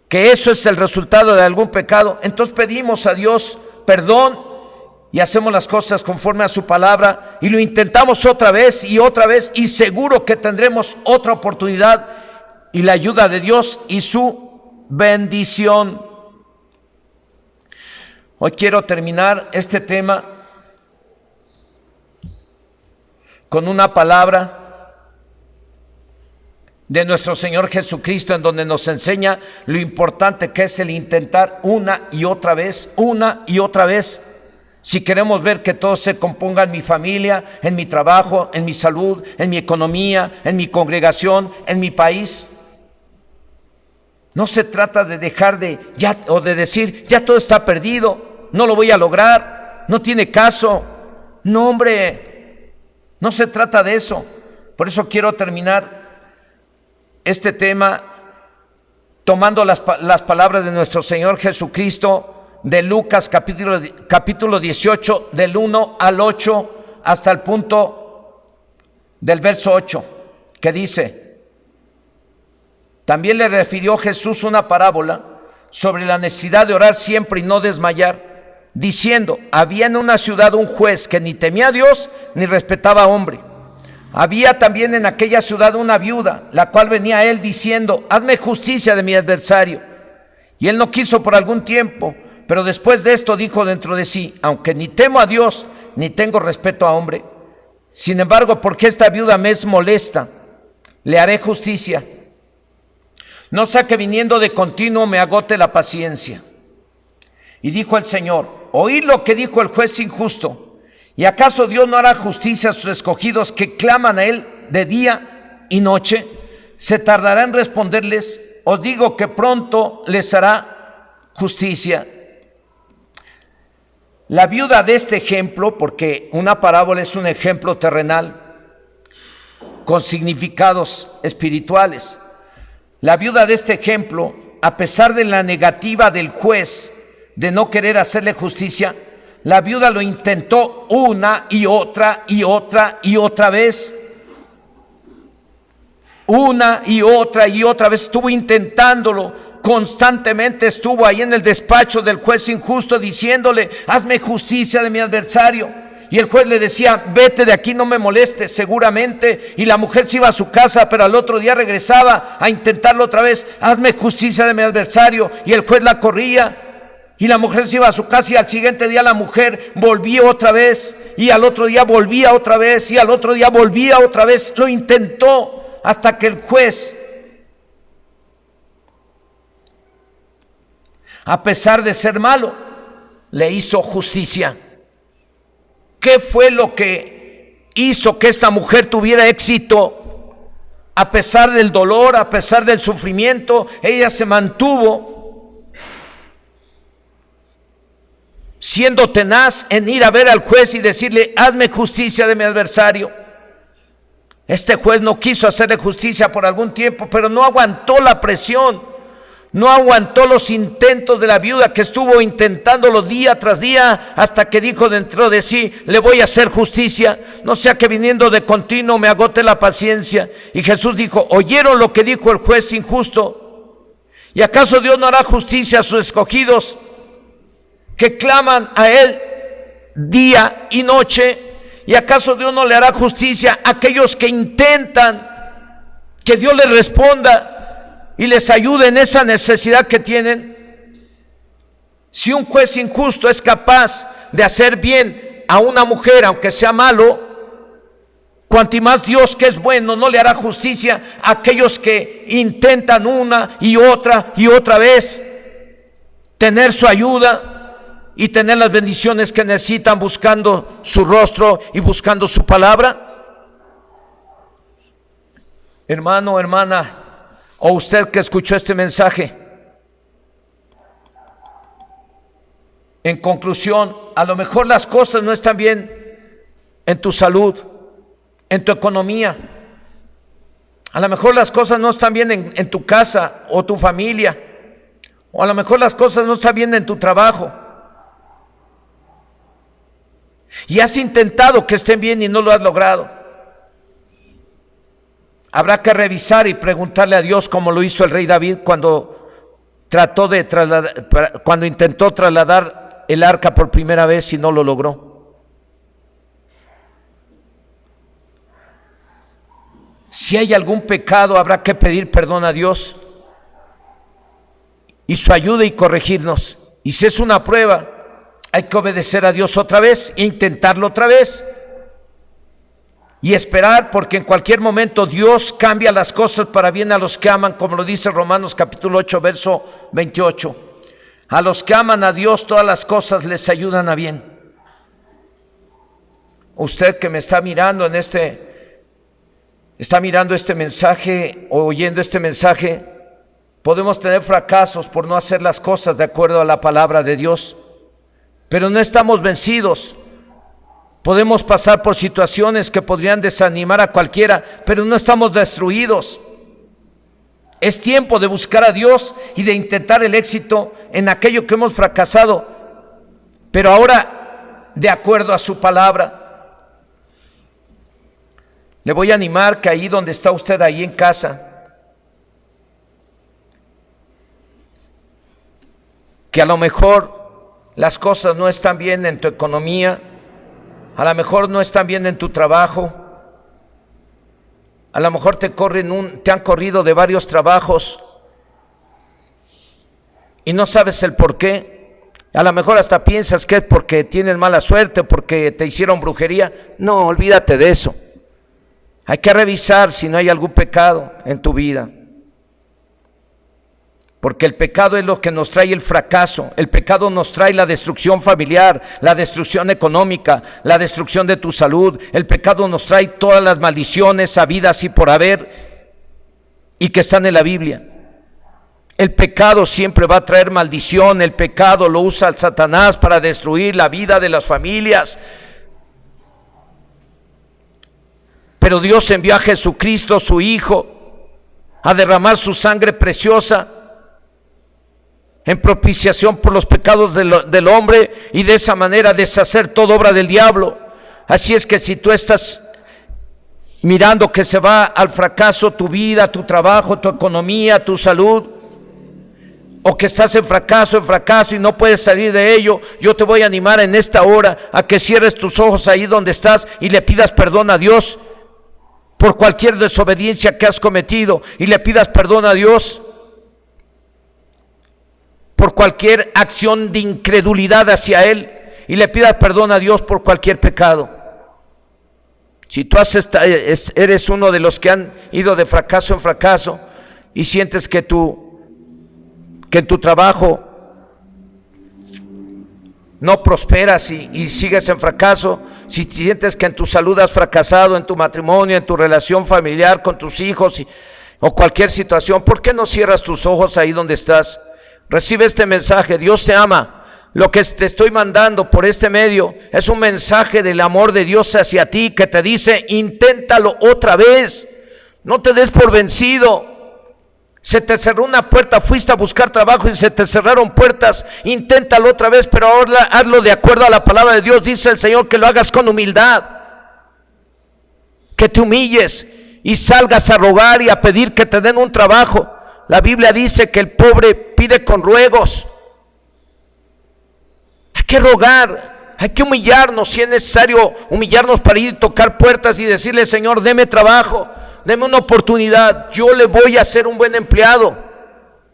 que eso es el resultado de algún pecado, entonces pedimos a Dios perdón y hacemos las cosas conforme a su palabra y lo intentamos otra vez y seguro que tendremos otra oportunidad y la ayuda de Dios y su bendición. Hoy quiero terminar este tema con una palabra de nuestro Señor Jesucristo, en donde nos enseña lo importante que es el intentar una y otra vez, si queremos ver que todo se componga en mi familia, en mi trabajo, en mi salud, en mi economía, en mi congregación, en mi país. No se trata de dejar de decir, ya todo está perdido, no lo voy a lograr, no tiene caso. No, hombre, no se trata de eso. Por eso quiero terminar este tema tomando las palabras de nuestro Señor Jesucristo de Lucas capítulo 18, del 1 al 8 hasta el punto del verso 8, que dice: también le refirió Jesús una parábola sobre la necesidad de orar siempre y no desmayar, diciendo: había en una ciudad un juez que ni temía a Dios ni respetaba a hombre. Había también en aquella ciudad una viuda, la cual venía a él diciendo: hazme justicia de mi adversario. Y él no quiso por algún tiempo, pero después de esto dijo dentro de sí: aunque ni temo a Dios, ni tengo respeto a hombre, sin embargo, porque esta viuda me es molesta, le haré justicia. No sea que viniendo de continuo me agote la paciencia. Y dijo el Señor: oíd lo que dijo el juez injusto. ¿Y acaso Dios no hará justicia a sus escogidos que claman a Él de día y noche? ¿Se tardará en responderles? Os digo que pronto les hará justicia. La viuda de este ejemplo, porque una parábola es un ejemplo terrenal con significados espirituales. La viuda de este ejemplo, a pesar de la negativa del juez de no querer hacerle justicia, la viuda lo intentó una y otra vez. Una y otra vez estuvo intentándolo. Constantemente estuvo ahí en el despacho del juez injusto diciéndole: hazme justicia de mi adversario. Y el juez le decía: vete de aquí, no me molestes, seguramente. Y la mujer se iba a su casa, pero al otro día regresaba a intentarlo otra vez: hazme justicia de mi adversario. Y el juez la corría. Y la mujer se iba a su casa y al siguiente día la mujer volvía otra vez. Y al otro día volvía otra vez. Y al otro día volvía otra vez. Lo intentó hasta que el juez, a pesar de ser malo, le hizo justicia. ¿Qué fue lo que hizo que esta mujer tuviera éxito? A pesar del dolor, a pesar del sufrimiento, ella se mantuvo siendo tenaz en ir a ver al juez y decirle: hazme justicia de mi adversario. Este juez no quiso hacerle justicia por algún tiempo, pero no aguantó la presión, no aguantó los intentos de la viuda, que estuvo intentándolo día tras día, hasta que dijo dentro de sí: le voy a hacer justicia, no sea que viniendo de continuo me agote la paciencia. Y Jesús dijo: ¿oyeron lo que dijo el juez injusto? ¿Y acaso Dios no hará justicia a sus escogidos que claman a Él día y noche? ¿Y acaso Dios no le hará justicia a aquellos que intentan que Dios les responda y les ayude en esa necesidad que tienen? Si un juez injusto es capaz de hacer bien a una mujer, aunque sea malo, cuanto más Dios, que es bueno, no le hará justicia a aquellos que intentan una y otra vez tener su ayuda y tener las bendiciones que necesitan, buscando su rostro y buscando su palabra. Hermano, hermana, o usted que escuchó este mensaje, en conclusión, a lo mejor las cosas no están bien en tu salud, en tu economía. A lo mejor las cosas no están bien en tu casa o tu familia. O a lo mejor las cosas no están bien en tu trabajo. Y has intentado que estén bien y no lo has logrado. Habrá que revisar y preguntarle a Dios, como lo hizo el rey David cuando intentó trasladar el arca por primera vez y no lo logró? Si hay algún pecado, habrá que pedir perdón a Dios y su ayuda y corregirnos. Y si es una prueba, hay que obedecer a Dios otra vez, intentarlo otra vez y esperar, porque en cualquier momento Dios cambia las cosas para bien a los que aman, como lo dice Romanos capítulo 8, verso 28. A los que aman a Dios, todas las cosas les ayudan a bien. Usted que me está mirando está mirando este mensaje o oyendo este mensaje, podemos tener fracasos por no hacer las cosas de acuerdo a la palabra de Dios, pero no estamos vencidos. Podemos pasar por situaciones que podrían desanimar a cualquiera, pero no estamos destruidos. Es tiempo de buscar a Dios y de intentar el éxito en aquello que hemos fracasado, pero ahora de acuerdo a su palabra. Le voy a animar que ahí donde está usted, ahí en casa, que a lo mejor las cosas no están bien en tu economía, a lo mejor no están bien en tu trabajo, a lo mejor te han corrido de varios trabajos y no sabes el por qué. A lo mejor hasta piensas que es porque tienes mala suerte, porque te hicieron brujería. No, olvídate de eso. Hay que revisar si no hay algún pecado en tu vida, porque el pecado es lo que nos trae el fracaso. El pecado nos trae la destrucción familiar, la destrucción económica, la destrucción de tu salud. El pecado nos trae todas las maldiciones habidas y por haber y que están en la Biblia. El pecado siempre va a traer maldición. El pecado lo usa el Satanás para destruir la vida de las familias. Pero Dios envió a Jesucristo, su Hijo, a derramar su sangre preciosa en propiciación por los pecados del hombre, y de esa manera deshacer toda obra del diablo. Así es que si tú estás mirando que se va al fracaso tu vida, tu trabajo, tu economía, tu salud, o que estás en fracaso y no puedes salir de ello, yo te voy a animar en esta hora a que cierres tus ojos ahí donde estás y le pidas perdón a Dios por cualquier desobediencia que has cometido, y le pidas perdón a Dios por cualquier acción de incredulidad hacia Él, y le pidas perdón a Dios por cualquier pecado. Si tú eres uno de los que han ido de fracaso en fracaso y sientes que en tu trabajo no prosperas y sigues en fracaso, si sientes que en tu salud has fracasado, en tu matrimonio, en tu relación familiar con tus hijos o cualquier situación, ¿por qué no cierras tus ojos ahí donde estás? Recibe este mensaje. Dios te ama. Lo que te estoy mandando por este medio es un mensaje del amor de Dios hacia ti, que te dice: inténtalo otra vez, no te des por vencido. Se te cerró una puerta, fuiste a buscar trabajo y se te cerraron puertas, inténtalo otra vez, pero ahora hazlo de acuerdo a la palabra de Dios. Dice el Señor que lo hagas con humildad, que te humilles y salgas a rogar y a pedir que te den un trabajo. La Biblia dice que el pobre pide con ruegos. Hay que rogar, hay que humillarnos, si es necesario humillarnos para ir a tocar puertas y decirle: Señor, deme trabajo, deme una oportunidad, yo le voy a ser un buen empleado.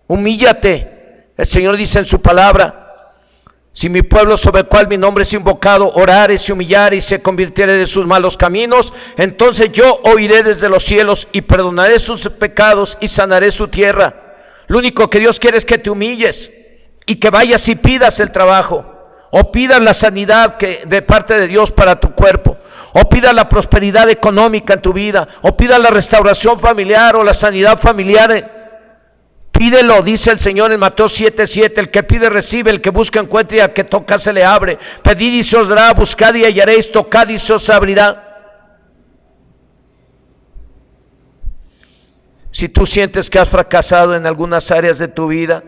Humíllate. El Señor dice en su palabra: si mi pueblo, sobre el cual mi nombre es invocado, orare, se humillare y se convirtiere de sus malos caminos, entonces yo oiré desde los cielos y perdonaré sus pecados y sanaré su tierra. Lo único que Dios quiere es que te humilles y que vayas y pidas el trabajo, o pidas la sanidad de parte de Dios para tu cuerpo, o pidas la prosperidad económica en tu vida, o pidas la restauración familiar o la sanidad familiar. Pídelo, dice el Señor en Mateo 7:7, el que pide recibe, el que busca encuentra, y al que toca se le abre. Pedid y se os dará, buscad y hallaréis, tocad y se os abrirá. Si tú sientes que has fracasado en algunas áreas de tu vida,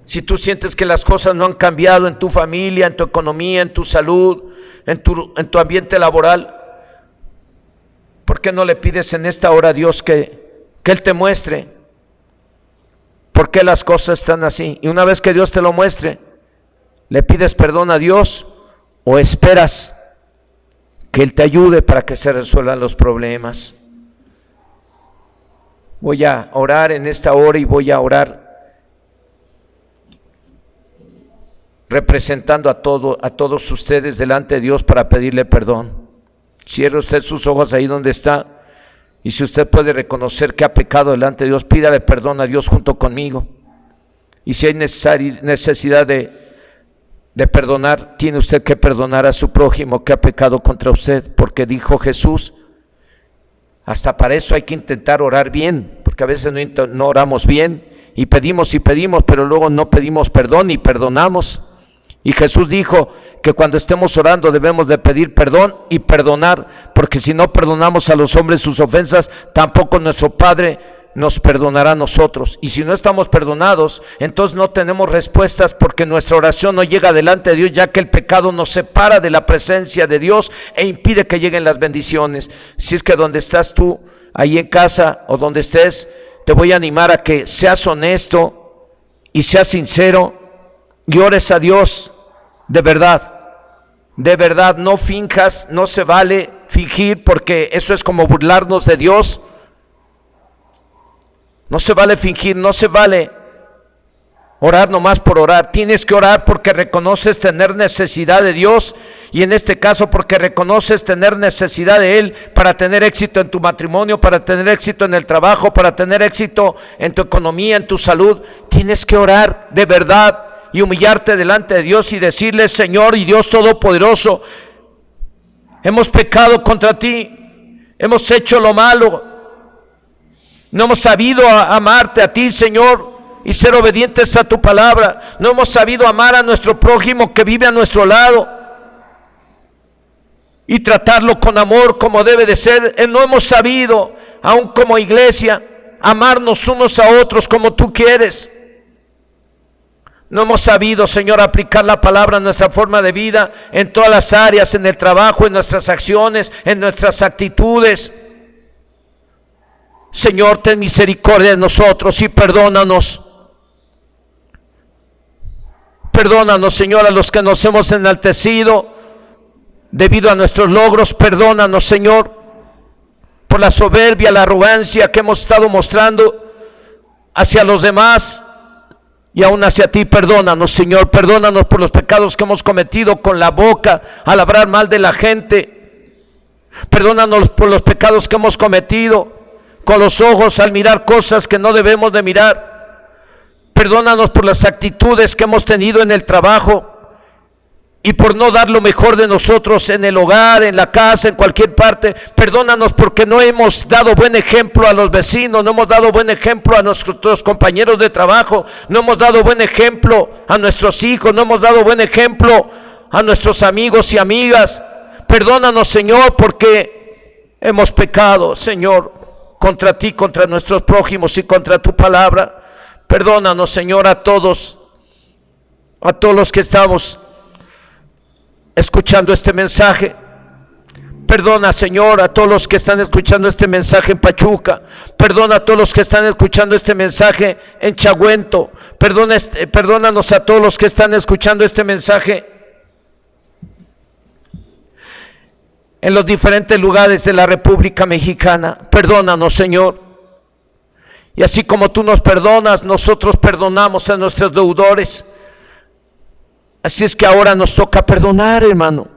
si tú sientes que las cosas no han cambiado en tu familia, en tu economía, en tu salud, en tu ambiente laboral, ¿por qué no le pides en esta hora a Dios que Él te muestre por qué las cosas están así? Y una vez que Dios te lo muestre, ¿Le pides perdón a Dios o esperas que Él te ayude para que se resuelvan los problemas? Voy a orar en esta hora y voy a orar representando a todos ustedes delante de Dios para pedirle perdón. Cierre usted sus ojos ahí donde está, y si usted puede reconocer que ha pecado delante de Dios, pídale perdón a Dios junto conmigo. Y si hay necesidad de perdonar, tiene usted que perdonar a su prójimo que ha pecado contra usted, porque dijo Jesús, hasta para eso hay que intentar orar bien, porque a veces no oramos bien y pedimos, pero luego no pedimos perdón ni perdonamos. Y Jesús dijo que cuando estemos orando debemos de pedir perdón y perdonar, porque si no perdonamos a los hombres sus ofensas, tampoco nuestro Padre nos perdonará a nosotros. Y si no estamos perdonados, entonces no tenemos respuestas, porque nuestra oración no llega delante de Dios, ya que el pecado nos separa de la presencia de Dios e impide que lleguen las bendiciones. Si es que donde estás tú, ahí en casa o donde estés, te voy a animar a que seas honesto y seas sincero y ores a Dios de verdad, no finjas, no se vale fingir, porque eso es como burlarnos de Dios. No se vale fingir, no se vale orar nomás por orar. Tienes que orar porque reconoces tener necesidad de Dios, y en este caso porque reconoces tener necesidad de Él para tener éxito en tu matrimonio, para tener éxito en el trabajo, para tener éxito en tu economía, en tu salud. Tienes que orar de verdad y humillarte delante de Dios y decirle: Señor y Dios Todopoderoso, hemos pecado contra ti, hemos hecho lo malo, no hemos sabido amarte a ti, Señor, y ser obedientes a tu palabra. No hemos sabido amar a nuestro prójimo que vive a nuestro lado y tratarlo con amor como debe de ser. No hemos sabido, aún como iglesia, amarnos unos a otros como tú quieres. No hemos sabido, Señor, aplicar la palabra en nuestra forma de vida, en todas las áreas, en el trabajo, en nuestras acciones, en nuestras actitudes. Señor, ten misericordia de nosotros y perdónanos. Perdónanos, Señor, a los que nos hemos enaltecido debido a nuestros logros. Perdónanos, Señor, por la soberbia, la arrogancia que hemos estado mostrando hacia los demás y aún hacia ti. Perdónanos, Señor, perdónanos por los pecados que hemos cometido con la boca al hablar mal de la gente. Perdónanos por los pecados que hemos cometido con los ojos al mirar cosas que no debemos de mirar. Perdónanos por las actitudes que hemos tenido en el trabajo y por no dar lo mejor de nosotros en el hogar, en la casa, en cualquier parte. Perdónanos porque no hemos dado buen ejemplo a los vecinos, no hemos dado buen ejemplo a nuestros compañeros de trabajo, no hemos dado buen ejemplo a nuestros hijos, no hemos dado buen ejemplo a nuestros amigos y amigas. Perdónanos, Señor, porque hemos pecado, Señor, contra ti, contra nuestros prójimos y contra tu palabra. Perdónanos, Señor, a todos los que estamos escuchando este mensaje. Perdona, Señor, a todos los que están escuchando este mensaje en Pachuca. Perdona a todos los que están escuchando este mensaje en Chagüento. Perdónanos a todos los que están escuchando este mensaje en los diferentes lugares de la República Mexicana. Perdónanos, Señor. Y así como tú nos perdonas, nosotros perdonamos a nuestros deudores. Así es que ahora nos toca perdonar, hermano,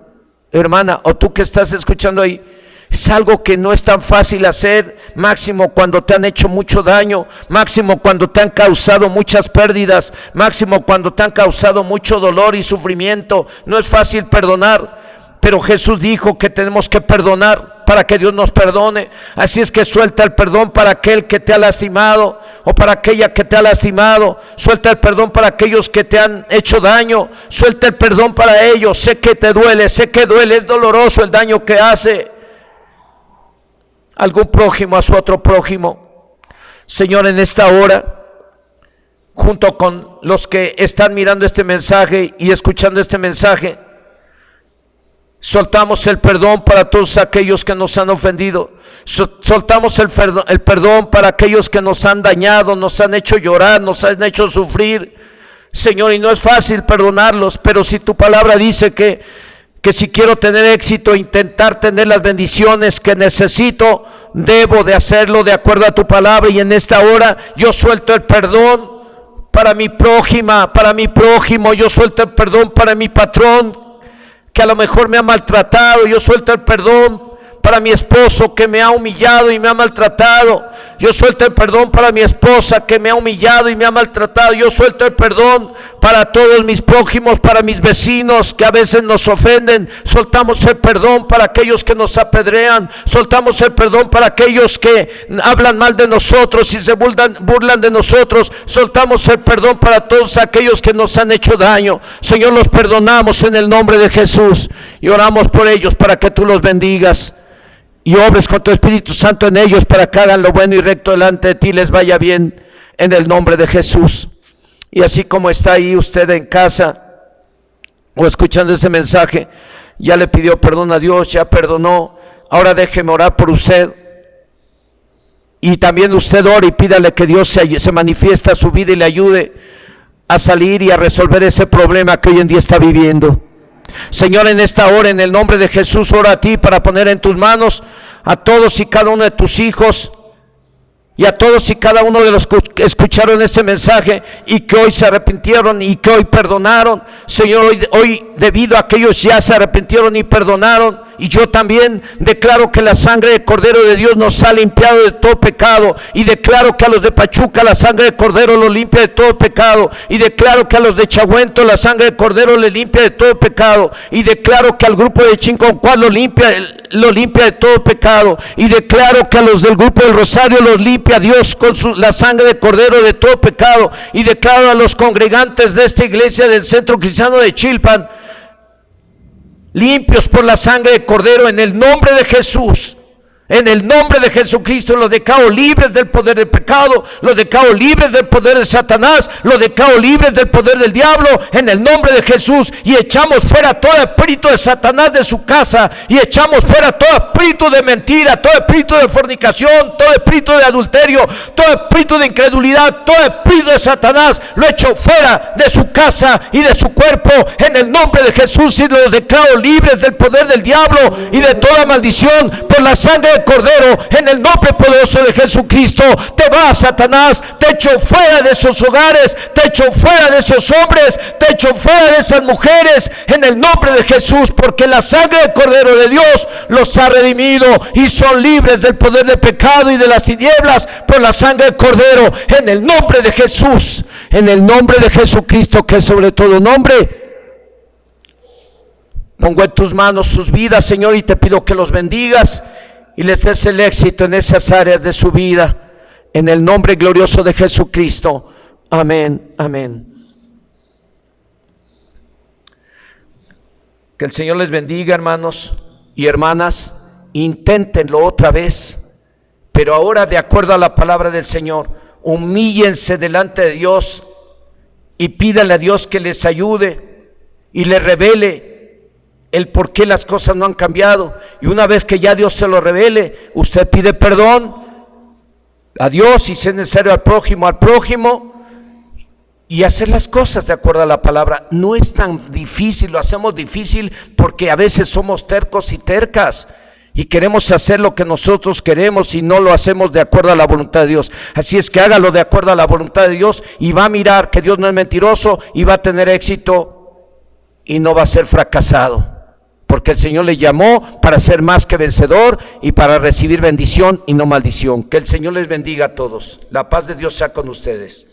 hermana, o tú que estás escuchando ahí. Es algo que no es tan fácil hacer, máximo cuando te han hecho mucho daño, máximo cuando te han causado muchas pérdidas, máximo cuando te han causado mucho dolor y sufrimiento. No es fácil perdonar, pero Jesús dijo que tenemos que perdonar para que Dios nos perdone. Así es que suelta el perdón para aquel que te ha lastimado o para aquella que te ha lastimado. Suelta el perdón para aquellos que te han hecho daño. Suelta el perdón para ellos. Sé que te duele, sé que duele, es doloroso el daño que hace algún prójimo a su otro prójimo. Señor, en esta hora, junto con los que están mirando este mensaje y escuchando este mensaje, soltamos el perdón para todos aquellos que nos han ofendido. Soltamos el perdón para aquellos que nos han dañado, nos han hecho llorar, nos han hecho sufrir. Señor, y no es fácil perdonarlos, pero si tu palabra dice que si quiero tener éxito, intentar tener las bendiciones que necesito, debo de hacerlo de acuerdo a tu palabra. Y en esta hora yo suelto el perdón para mi prójima, para mi prójimo. Yo suelto el perdón para mi patrón que a lo mejor me ha maltratado. Yo suelto el perdón para mi esposo que me ha humillado y me ha maltratado. Yo suelto el perdón para mi esposa que me ha humillado y me ha maltratado. Yo suelto el perdón para todos mis prójimos, para mis vecinos que a veces nos ofenden. Soltamos el perdón para aquellos que nos apedrean. Soltamos el perdón para aquellos que hablan mal de nosotros y se burlan de nosotros. Soltamos el perdón para todos aquellos que nos han hecho daño. Señor, los perdonamos en el nombre de Jesús y oramos por ellos para que tú los bendigas y obres con tu Espíritu Santo en ellos para que hagan lo bueno y recto delante de ti, les vaya bien en el nombre de Jesús. Y así como está ahí usted en casa o escuchando ese mensaje, ya le pidió perdón a Dios, ya perdonó, ahora déjeme orar por usted. Y también usted ore y pídale que Dios se manifieste a su vida y le ayude a salir y a resolver ese problema que hoy en día está viviendo. Señor, en esta hora, en el nombre de Jesús, oro a ti para poner en tus manos a todos y cada uno de tus hijos y a todos y cada uno de los que escucharon este mensaje y que hoy se arrepintieron y que hoy perdonaron. Señor, hoy debido a que ellos ya se arrepintieron y perdonaron, y yo también declaro que la sangre del Cordero de Dios nos ha limpiado de todo pecado, y declaro que a los de Pachuca la sangre del Cordero los limpia de todo pecado, y declaro que a los de Chahuento la sangre del Cordero les limpia de todo pecado, y declaro que al grupo de Chinconcuá lo limpia de todo pecado, y declaro que a los del grupo del Rosario los limpia Dios con la sangre del Cordero de todo pecado, y declaro a los congregantes de esta iglesia del Centro Cristiano de Chilpan limpios por la sangre de Cordero en el nombre de Jesús. En el nombre de Jesucristo los declaro libres del poder del pecado, los declaro libres del poder de Satanás, los declaro libres del poder del diablo, en el nombre de Jesús. Y echamos fuera todo espíritu de Satanás de su casa, y echamos fuera todo espíritu de mentira, todo espíritu de fornicación, todo espíritu de adulterio, todo espíritu de incredulidad, todo espíritu de Satanás, lo echo fuera de su casa y de su cuerpo, en el nombre de Jesús. Y los declaro libres del poder del diablo y de toda maldición por la sangre de Cordero, en el nombre poderoso de Jesucristo. Te vas, Satanás, te echo fuera de esos hogares, te echo fuera de esos hombres, te echo fuera de esas mujeres, en el nombre de Jesús, porque la sangre del Cordero de Dios los ha redimido y son libres del poder del pecado y de las tinieblas por la sangre del Cordero, en el nombre de Jesús, en el nombre de Jesucristo, que es sobre todo nombre. Pongo en tus manos sus vidas, Señor, y te pido que los bendigas y les des el éxito en esas áreas de su vida, en el nombre glorioso de Jesucristo. Amén, amén. Que el Señor les bendiga, hermanos y hermanas. Inténtenlo otra vez, pero ahora de acuerdo a la palabra del Señor. Humíllense delante de Dios y pídanle a Dios que les ayude y les revele el por qué las cosas no han cambiado. Y una vez que ya Dios se lo revele, usted pide perdón a Dios y si es necesario al prójimo, y hacer las cosas de acuerdo a la palabra. No es tan difícil, lo hacemos difícil porque a veces somos tercos y tercas y queremos hacer lo que nosotros queremos y no lo hacemos de acuerdo a la voluntad de Dios. Así es que hágalo de acuerdo a la voluntad de Dios y va a mirar que Dios no es mentiroso y va a tener éxito y no va a ser fracasado. Porque el Señor le llamó para ser más que vencedor y para recibir bendición y no maldición. Que el Señor les bendiga a todos. La paz de Dios sea con ustedes.